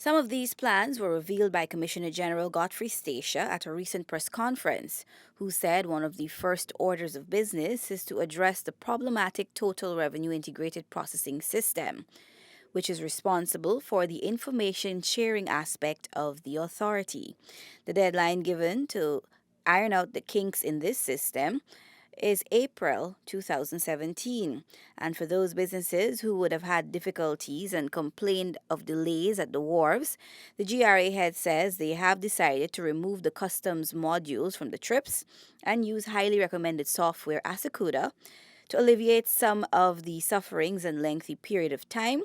Some of these plans were revealed by Commissioner General Godfrey Stacia at a recent press conference, who said one of the first orders of business is to address the problematic Total Revenue Integrated Processing System, which is responsible for the information sharing aspect of the authority. The deadline given to iron out the kinks in this system is April 2017. And for those businesses who would have had difficulties and complained of delays at the wharves, the GRA head says they have decided to remove the customs modules from the trips and use highly recommended software Asakuda to alleviate some of the sufferings and lengthy period of time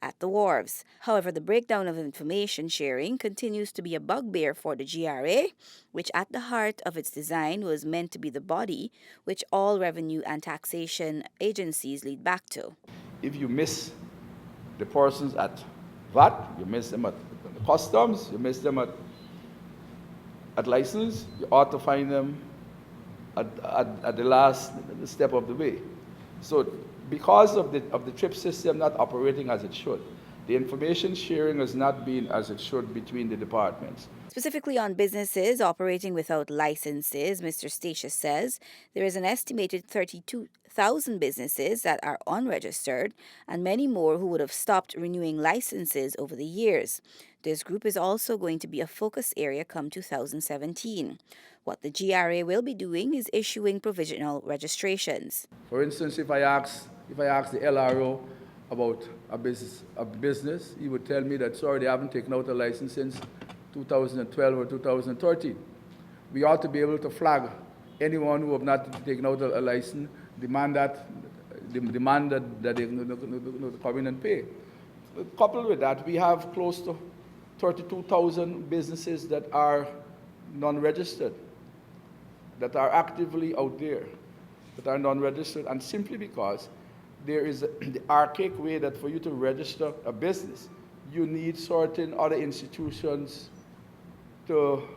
at the wharves. However, the breakdown of information sharing continues to be a bugbear for the GRA, which at the heart of its design was meant to be the body which all revenue and taxation agencies lead back to. If you miss the persons at VAT, you miss them at customs, you miss them at license, you ought to find them at the last step of the way. So because of the trip system not operating as it should, the information sharing has not been as it should between the departments. Specifically on businesses operating without licenses, Mr. Stacia says there is an estimated 32,000 businesses that are unregistered and many more who would have stopped renewing licenses over the years. This group is also going to be a focus area come 2017. What the GRA will be doing is issuing provisional registrations. For instance, if I ask the LRO about a business, he would tell me that, sorry, they haven't taken out a license since 2012 or 2013. We ought to be able to flag anyone who have not taken out a license, demand that they come in and pay. Coupled with that, we have close to 32,000 businesses that are non-registered, that are actively out there, that are non-registered, and simply because there is the archaic way that for you to register a business, you need certain other institutions to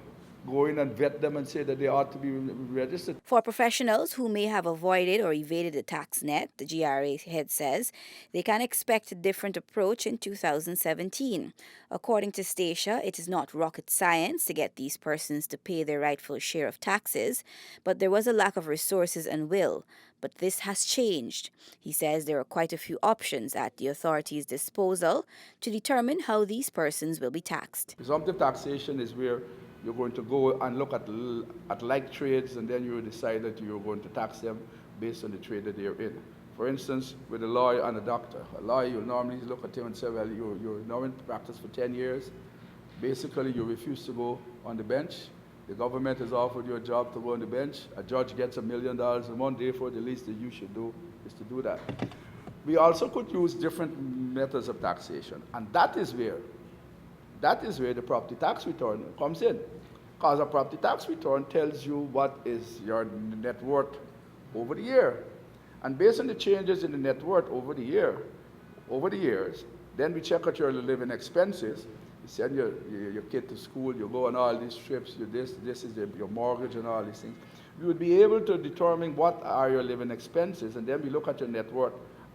go in and vet them and say that they ought to be registered. For professionals who may have avoided or evaded the tax net, the GRA head says they can expect a different approach in 2017. According to Stacia, it is not rocket science to get these persons to pay their rightful share of taxes, but there was a lack of resources and will. But this has changed. He says there are quite a few options at the authority's disposal to determine how these persons will be taxed. Presumptive taxation is where you're going to go and look at like trades, and then you decide that you're going to tax them based on the trade that they're in. For instance, with a lawyer and a doctor. A lawyer, you'll normally look at him and say, well, you're now in practice for 10 years. Basically, you refuse to go on the bench. The government has offered you a job to go on the bench. A judge gets $1 million a month, therefore the least that you should do is to do that. We also could use different methods of taxation, and that is where the property tax return comes in. Because a property tax return tells you what is your net worth over the year. And based on the changes in the net worth over the years, then we check out your living expenses. You send your kid to school, you go on all these trips, this is your mortgage and all these things. We would be able to determine what are your living expenses, and then we look at your net worth,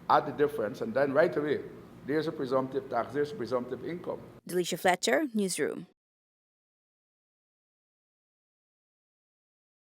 add the difference, and then right away, there's a presumptive tax, there's a presumptive income. Delisha Fletcher, Newsroom.